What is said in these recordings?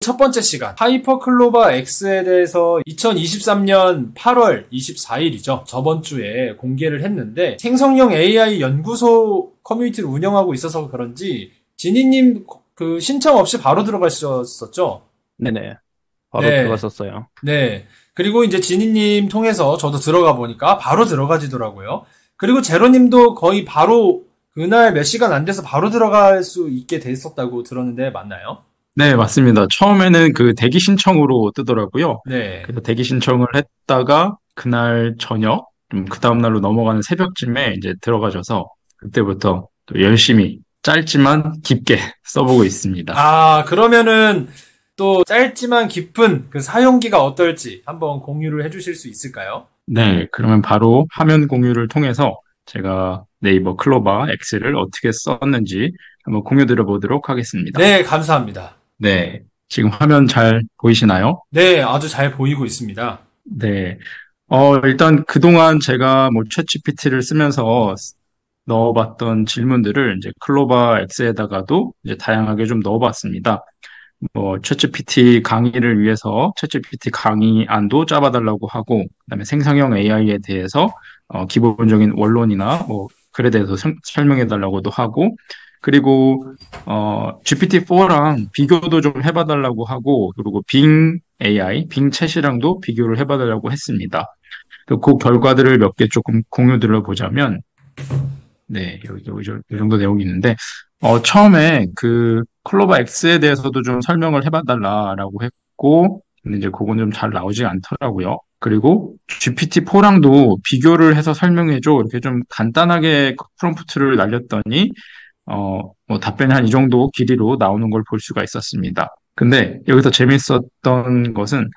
첫 번째 시간, 하이퍼클로바 X에 대해서 2023년 8월 24일이죠. 저번 주에 공개를 했는데 생성형 AI 연구소 커뮤니티를 운영하고 있어서 그런지 지니님 그 신청 없이 바로 들어가셨었죠? 네네. 바로 네. 들어갔었어요. 네. 그리고 이제 지니님 통해서 저도 들어가 보니까 바로 들어가지더라고요. 그리고 제로님도 거의 바로 그날 몇 시간 안 돼서 바로 들어갈 수 있게 됐었다고 들었는데 맞나요? 네, 맞습니다. 처음에는 그 대기 신청으로 뜨더라고요. 네. 그래서 대기 신청을 했다가 그날 저녁, 그 다음날로 넘어가는 새벽쯤에 이제 들어가셔서 그때부터 또 열심히 짧지만 깊게 써보고 있습니다. 아, 그러면은 또 짧지만 깊은 그 사용기가 어떨지 한번 공유를 해주실 수 있을까요? 네, 그러면 바로 화면 공유를 통해서 제가 네이버 클로바 X를 어떻게 썼는지 한번 공유 드려보도록 하겠습니다. 네, 감사합니다. 네, 지금 화면 잘 보이시나요? 네, 아주 잘 보이고 있습니다. 네. 일단 그동안 제가 뭐 챗GPT를 쓰면서 넣어봤던 질문들을 이제 클로바 X에다가도 이제 다양하게 좀 넣어봤습니다. 뭐 챗GPT 강의를 위해서 챗GPT 강의안도 짜봐달라고 하고, 그다음에 생성형 AI에 대해서 기본적인 원론이나 뭐 글에 대해서 설명해달라고도 하고, 그리고 GPT-4랑 비교도 좀 해봐달라고 하고, 그리고 빙 AI, 빙 챗이랑도 비교를 해봐달라고 했습니다. 그 결과들을 몇 개 조금 공유 드려보자면, 네, 이 정도 내용이 있는데, 처음에 그 클로바 X에 대해서도 좀 설명을 해봐달라라고 했고, 근데 이제 그건 좀 잘 나오지 않더라고요. 그리고 GPT-4랑도 비교를 해서 설명해줘. 이렇게 좀 간단하게 프롬프트를 날렸더니, 뭐 답변이 한 이 정도 길이로 나오는 걸 볼 수가 있었습니다. 근데 여기서 재밌었던 것은,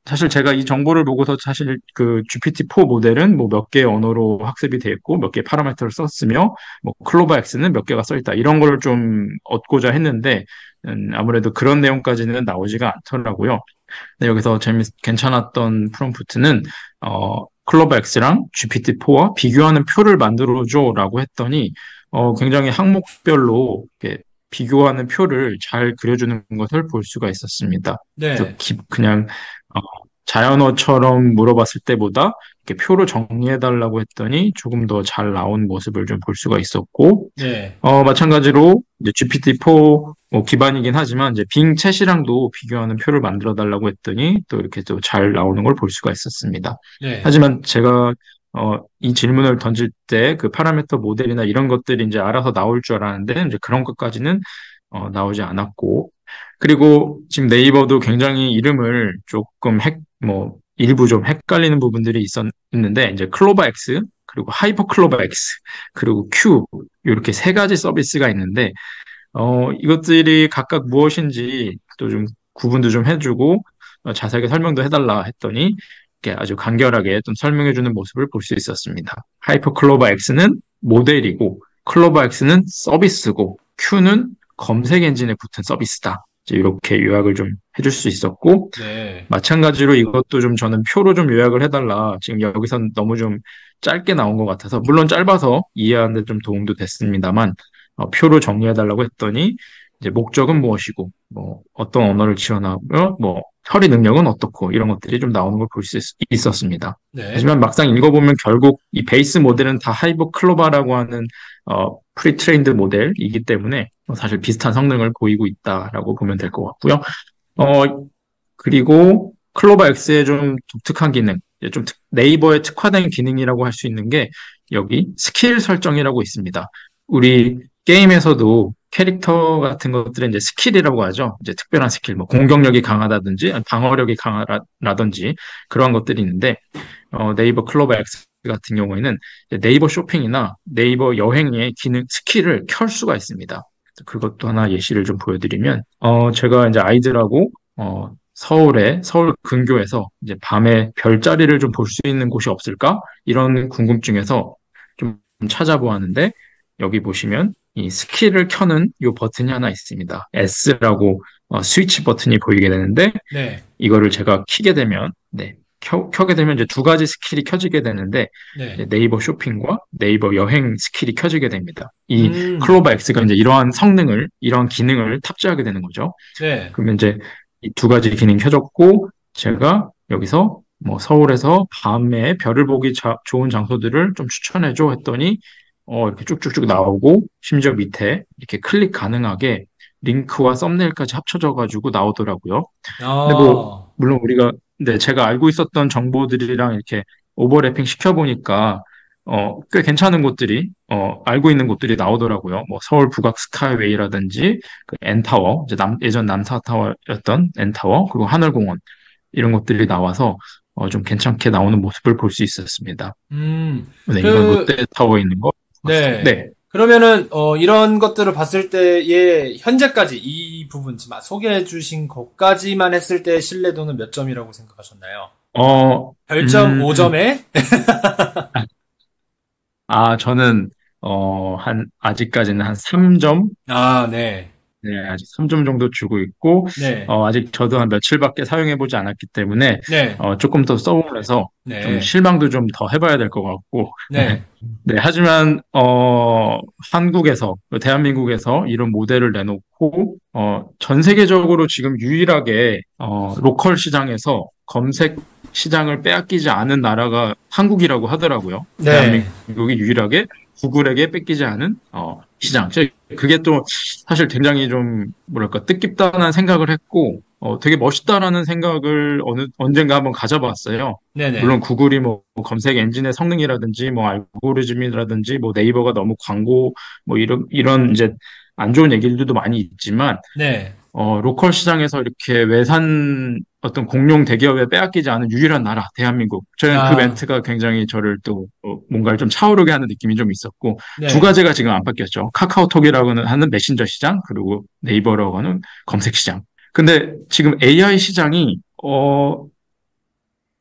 사실 제가 이 정보를 보고서 사실 그 GPT-4 모델은 뭐 몇 개의 언어로 학습이 되어 있고 몇 개의 파라미터를 썼으며 뭐 클로바 X는 몇 개가 써 있다. 이런 걸 좀 얻고자 했는데 아무래도 그런 내용까지는 나오지가 않더라고요. 근데 여기서 괜찮았던 프롬프트는 클로바 X랑 GPT-4와 비교하는 표를 만들어줘라고 했더니 굉장히 항목별로 이렇게 비교하는 표를 잘 그려주는 것을 볼 수가 있었습니다. 그래서 네. 그냥 어, 자연어처럼 물어봤을 때보다 이렇게 표로 정리해달라고 했더니 조금 더 잘 나온 모습을 좀 볼 수가 있었고, 네. 마찬가지로 이제 GPT-4 기반이긴 하지만 이제 빙 챗이랑도 비교하는 표를 만들어 달라고 했더니 또 이렇게 또 잘 나오는 걸 볼 수가 있었습니다. 네. 하지만 제가 이 질문을 던질 때 그 파라미터 모델이나 이런 것들이 이제 알아서 나올 줄 알았는데 이제 그런 것까지는 나오지 않았고, 그리고 지금 네이버도 굉장히 이름을 조금 일부 좀 헷갈리는 부분들이 있는데, 이제 클로바 X, 그리고 하이퍼 클로바 X, 그리고 Q, 이렇게 세 가지 서비스가 있는데, 이것들이 각각 무엇인지 또 좀 구분도 좀 해주고, 자세하게 설명도 해달라 했더니, 이렇게 아주 간결하게 좀 설명해주는 모습을 볼 수 있었습니다. 하이퍼 클로바 X는 모델이고, 클로바 X는 서비스고, Q는 검색 엔진에 붙은 서비스다. 이제 이렇게 요약을 좀 해줄 수 있었고, 네. 마찬가지로 이것도 좀 저는 표로 좀 요약을 해달라. 지금 여기선 너무 좀 짧게 나온 것 같아서, 물론 짧아서 이해하는 데 좀 도움도 됐습니다만, 표로 정리해달라고 했더니, 이제 목적은 무엇이고, 뭐, 어떤 언어를 지원하며, 뭐, 처리 능력은 어떻고, 이런 것들이 좀 나오는 걸 볼 수 있었습니다. 네. 하지만 막상 읽어보면 결국 이 베이스 모델은 다 하이버 클로바라고 하는, 프리트레인드 모델이기 때문에 사실 비슷한 성능을 보이고 있다라고 보면 될 것 같고요. 그리고 클로바 X의 좀 독특한 기능, 좀 네이버에 특화된 기능이라고 할 수 있는 게 여기 스킬 설정이라고 있습니다. 우리 게임에서도 캐릭터 같은 것들은 이제 스킬이라고 하죠. 이제 특별한 스킬, 뭐 공격력이 강하다든지 방어력이 강하다든지 그런 것들이 있는데 네이버 클로바 X 같은 경우에는 네이버 쇼핑이나 네이버 여행의 기능 스킬을 켤 수가 있습니다. 그것도 하나 예시를 좀 보여드리면 제가 이제 아이들하고 서울 근교에서 이제 밤에 별자리를 좀 볼 수 있는 곳이 없을까? 이런 궁금증에서 좀 찾아보았는데 여기 보시면 이 스킬을 켜는 이 버튼이 하나 있습니다. S라고 스위치 버튼이 보이게 되는데 네. 이거를 제가 키게 되면 네, 켜게 되면 이제 두 가지 스킬이 켜지게 되는데 이제 네. 네이버 쇼핑과 네이버 여행 스킬이 켜지게 됩니다. 이 음, 클로바 X가 이제 이러한 성능을, 이러한 기능을 탑재하게 되는 거죠. 네. 그러면 이제 이 두 가지 기능이 켜졌고 제가 여기서 뭐 서울에서 밤에 별을 보기 좋은 장소들을 좀 추천해줘 했더니 이렇게 쭉쭉쭉 나오고 심지어 밑에 이렇게 클릭 가능하게 링크와 썸네일까지 합쳐져 가지고 나오더라고요. 근데 뭐 아, 물론 우리가 네, 제가 알고 있었던 정보들이랑 이렇게 오버래핑 시켜보니까 꽤 괜찮은 곳들이 알고 있는 곳들이 나오더라고요. 뭐 서울 북악 스카이웨이라든지 그 N타워, 이제 예전 남사타워였던 N타워, 그리고 하늘공원 이런 것들이 나와서 좀 괜찮게 나오는 모습을 볼 수 있었습니다. 음, 네, 이건 그, 롯데타워에 있는 거. 네. 네. 그러면은, 이런 것들을 봤을 때의 현재까지 이 부분, 지금 소개해 주신 것까지만 했을 때 신뢰도는 몇 점이라고 생각하셨나요? 어, 별점 음, 5점에? 저는, 아직까지는 한 3점? 아, 네. 네, 아직 3점 정도 주고 있고, 네. 아직 저도 한 며칠밖에 사용해보지 않았기 때문에, 네. 조금 더 써보면서 좀 네. 실망도 좀 더 해봐야 될 것 같고, 네. 네, 하지만, 한국에서, 대한민국에서 이런 모델을 내놓고, 전 세계적으로 지금 유일하게, 로컬 시장에서 검색 시장을 빼앗기지 않은 나라가 한국이라고 하더라고요. 네. 대한민국이 유일하게 구글에게 뺏기지 않은, 시장. 그게 또 사실 굉장히 좀, 뭐랄까, 뜻깊다는 생각을 했고, 되게 멋있다라는 생각을 언젠가 한번 가져봤어요. 네네. 물론 구글이 뭐 검색 엔진의 성능이라든지 뭐 알고리즘이라든지 뭐 네이버가 너무 광고 뭐 이런 이제 안 좋은 얘기들도 많이 있지만 네. 로컬 시장에서 이렇게 외산 어떤 공룡 대기업에 빼앗기지 않은 유일한 나라 대한민국. 저는 그 아, 멘트가 굉장히 저를 또 뭔가를 좀 차오르게 하는 느낌이 좀 있었고 두 네. 가지가 지금 안 바뀌었죠. 카카오톡이라고는 하는 메신저 시장 그리고 네이버라고 하는 검색 시장. 근데 지금 AI 시장이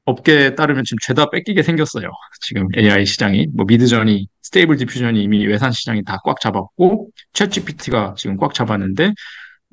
업계에 따르면 지금 죄다 뺏기게 생겼어요. 지금 AI 시장이 뭐 미드저니, 스테이블 디퓨전이 이미 외산 시장이 다 꽉 잡았고 챗GPT가 지금 꽉 잡았는데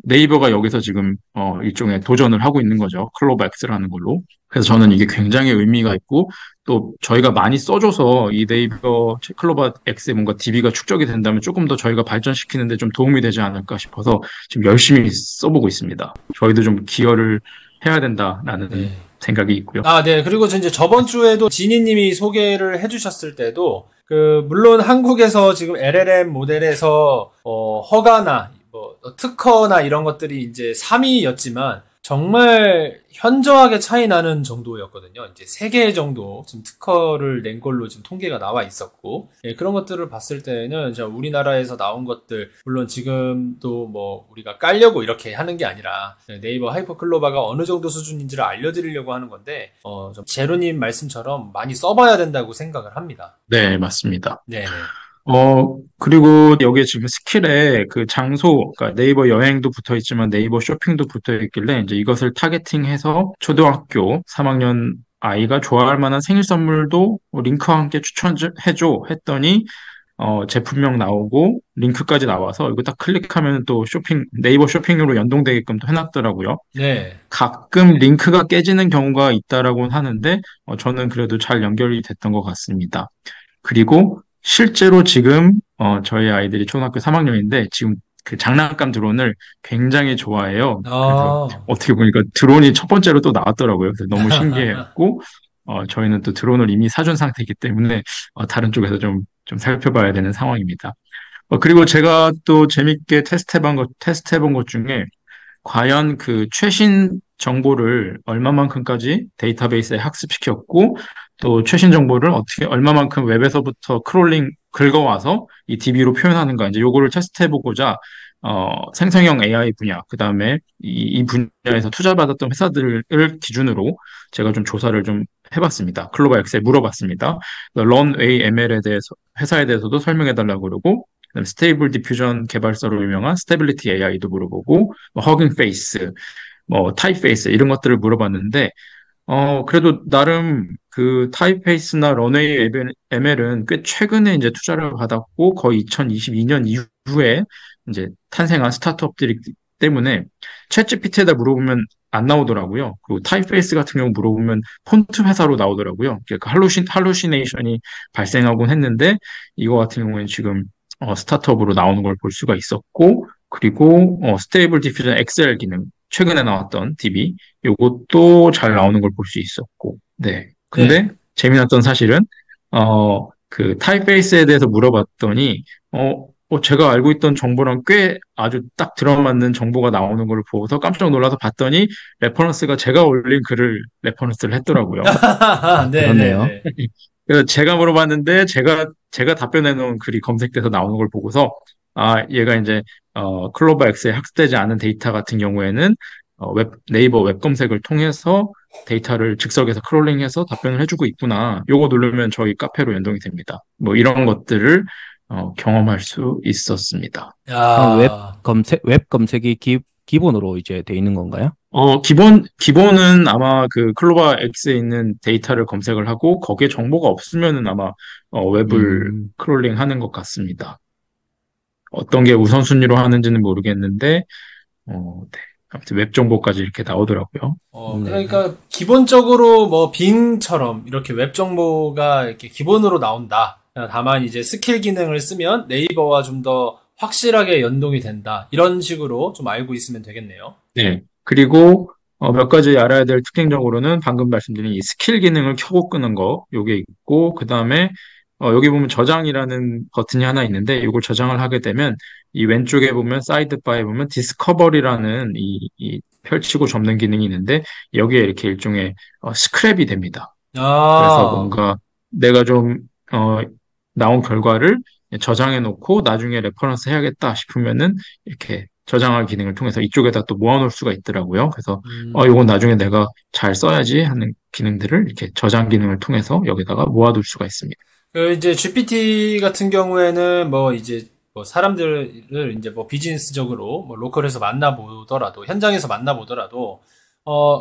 네이버가 여기서 지금 일종의 도전을 하고 있는 거죠. 클로버 X라는 걸로. 그래서 저는 이게 굉장히 의미가 있고 또 저희가 많이 써줘서 이 네이버 클로버 X에 뭔가 DB가 축적이 된다면 조금 더 저희가 발전시키는데 좀 도움이 되지 않을까 싶어서 지금 열심히 써보고 있습니다. 저희도 좀 기여를 해야 된다라는 네. 생각이 있고요. 아, 네. 그리고 저 이제 저번 주에도 지니님이 소개를 해주셨을 때도, 물론 한국에서 지금 LLM 모델에서, 허가나, 특허나 이런 것들이 이제 3위였지만, 정말 현저하게 차이 나는 정도였거든요. 이제 3개 정도 지금 특허를 낸 걸로 지금 통계가 나와 있었고, 예, 그런 것들을 봤을 때는 우리나라에서 나온 것들, 물론 지금도 뭐 우리가 깔려고 이렇게 하는 게 아니라 네이버 하이퍼클로바가 어느 정도 수준인지를 알려드리려고 하는 건데, 좀 제로님 말씀처럼 많이 써봐야 된다고 생각을 합니다. 네, 맞습니다. 네네. 그리고 여기에 지금 스킬에 그 장소, 그러니까 네이버 여행도 붙어 있지만 네이버 쇼핑도 붙어 있길래 이제 이것을 타겟팅해서 초등학교 3학년 아이가 좋아할 만한 생일 선물도 링크와 함께 추천해줘 했더니 제품명 나오고 링크까지 나와서 이거 딱 클릭하면 또 네이버 쇼핑으로 연동되게끔 또 해놨더라고요. 네. 가끔 링크가 깨지는 경우가 있다라고 하는데 저는 그래도 잘 연결이 됐던 것 같습니다. 그리고 실제로 지금 저희 아이들이 초등학교 3학년인데 지금 그 장난감 드론을 굉장히 좋아해요. 그래서 아, 어떻게 보니까 드론이 첫 번째로 또 나왔더라고요. 그래서 너무 신기했고 저희는 또 드론을 이미 사준 상태이기 때문에 다른 쪽에서 좀 살펴봐야 되는 상황입니다. 그리고 제가 또 재밌게 테스트해본 것 중에 과연 그 최신 정보를 얼마만큼까지 데이터베이스에 학습시켰고 또 최신 정보를 어떻게 얼마만큼 웹에서부터 크롤링 긁어와서 이 DB로 표현하는가 이제 요거를 테스트해보고자 생성형 AI 분야 그다음에 이 분야에서 투자받았던 회사들을 기준으로 제가 좀 조사를 좀 해봤습니다. 클로바 엑스에 물어봤습니다. 런웨이 ML에 대해서 회사에 대해서도 설명해달라고 그러고 그다음에 스테이블 디퓨전 개발사로 유명한 스테빌리티 AI도 물어보고 허깅 페이스, 뭐 타입 페이스 이런 것들을 물어봤는데 그래도 나름 그 타이페이스나 런웨이 ML은 꽤 최근에 이제 투자를 받았고 거의 2022년 이후에 이제 탄생한 스타트업들이 때문에 챗GPT에다 물어보면 안 나오더라고요. 그리고 타입페이스 같은 경우 물어보면 폰트 회사로 나오더라고요. 그러니까 할루시네이션이 발생하곤 했는데 이거 같은 경우에는 지금 스타트업으로 나오는 걸 볼 수가 있었고 그리고 스테이블 디퓨전 엑셀 기능 최근에 나왔던 DB 요것도 잘 나오는 걸 볼 수 있었고 네. 네. 근데 재미났던 사실은 그 타입페이스에 대해서 물어봤더니 제가 알고 있던 정보랑 꽤 아주 딱 들어맞는 정보가 나오는 걸 보고서 깜짝 놀라서 봤더니 레퍼런스가 제가 올린 글을 레퍼런스를 했더라고요. 그렇네요. 네네네. 그래서 제가 물어봤는데 제가 답변해 놓은 글이 검색돼서 나오는 걸 보고서 얘가 이제 클로버 X에 학습되지 않은 데이터 같은 경우에는 네이버 웹 검색을 통해서 데이터를 즉석에서 크롤링해서 답변을 해주고 있구나. 요거 누르면 저희 카페로 연동이 됩니다. 뭐 이런 것들을 경험할 수 있었습니다. 야, 웹 검색이 기본으로 이제 돼 있는 건가요? 기본은 아마 그 클로바 X에 있는 데이터를 검색을 하고 거기에 정보가 없으면은 아마 웹을 음, 크롤링 하는 것 같습니다. 어떤 게 우선순위로 하는지는 모르겠는데, 네. 아무튼 웹 정보까지 이렇게 나오더라고요. 네. 그러니까 기본적으로 뭐 빙처럼 이렇게 웹 정보가 이렇게 기본으로 나온다. 다만 이제 스킬 기능을 쓰면 네이버와 좀 더 확실하게 연동이 된다. 이런 식으로 좀 알고 있으면 되겠네요. 네. 그리고 몇 가지 알아야 될 특징적으로는 방금 말씀드린 이 스킬 기능을 켜고 끄는 거, 요게 있고, 그 다음에 여기 보면 저장이라는 버튼이 하나 있는데, 이걸 저장을 하게 되면 이 왼쪽에 보면 사이드바에 보면 디스커버리라는 이 펼치고 접는 기능이 있는데, 여기에 이렇게 일종의 스크랩이 됩니다. 그래서 아, 뭔가 내가 좀 나온 결과를 저장해 놓고 나중에 레퍼런스 해야겠다 싶으면은 이렇게 저장할 기능을 통해서 이쪽에다 또 모아놓을 수가 있더라고요. 그래서 이건 음. 나중에 내가 잘 써야지 하는 기능들을 이렇게 저장 기능을 통해서 여기다가 모아둘 수가 있습니다. 이제 GPT 같은 경우에는 뭐 이제 뭐 사람들을 이제 뭐 비즈니스적으로 뭐 로컬에서 만나보더라도 현장에서 만나보더라도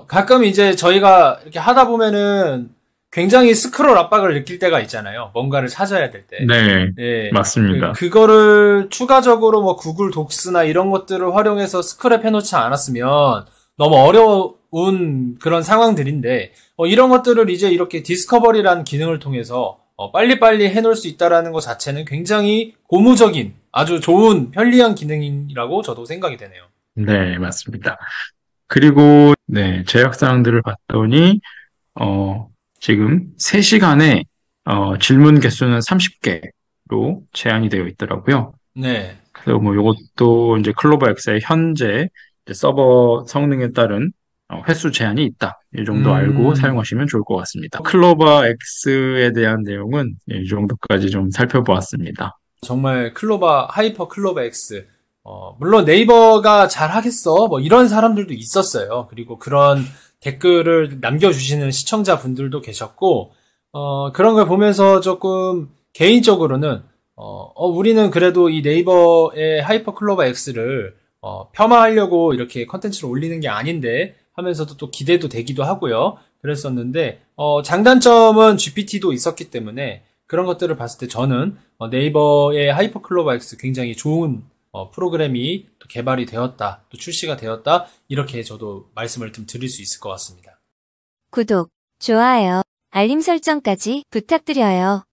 가끔 이제 저희가 이렇게 하다 보면은 굉장히 스크롤 압박을 느낄 때가 있잖아요. 뭔가를 찾아야 될 때. 네, 예. 맞습니다. 그거를 추가적으로 뭐 구글 독스나 이런 것들을 활용해서 스크랩 해놓지 않았으면 너무 어려운 그런 상황들인데, 이런 것들을 이제 이렇게 디스커버리라는 기능을 통해서 빨리빨리 해놓을 수 있다라는 것 자체는 굉장히 고무적인 아주 좋은 편리한 기능이라고 저도 생각이 되네요. 네, 맞습니다. 그리고 네, 제약사항들을 봤더니 지금 3시간에 질문 개수는 30개로 제한이 되어 있더라고요. 네. 그래서 뭐 이것도 이제 클로버 X의 현재 이제 서버 성능에 따른 횟수 제한이 있다. 이 정도 알고 음, 사용하시면 좋을 것 같습니다. 클로버 X에 대한 내용은 이 정도까지 좀 살펴보았습니다. 정말 하이퍼 클로버 X. 물론 네이버가 잘 하겠어. 뭐 이런 사람들도 있었어요. 그리고 그런 댓글을 남겨주시는 시청자분들도 계셨고, 그런 걸 보면서 조금 개인적으로는, 우리는 그래도 이 네이버의 하이퍼 클로버 X를, 폄하하려고 이렇게 컨텐츠를 올리는 게 아닌데 하면서도 또 기대도 되기도 하고요. 그랬었는데, 장단점은 GPT도 있었기 때문에 그런 것들을 봤을 때 저는 네이버의 하이퍼 클로버 X 굉장히 좋은 프로그램이 또 개발이 되었다, 또 출시가 되었다, 이렇게 저도 말씀을 좀 드릴 수 있을 것 같습니다. 구독, 좋아요, 알림 설정까지 부탁드려요.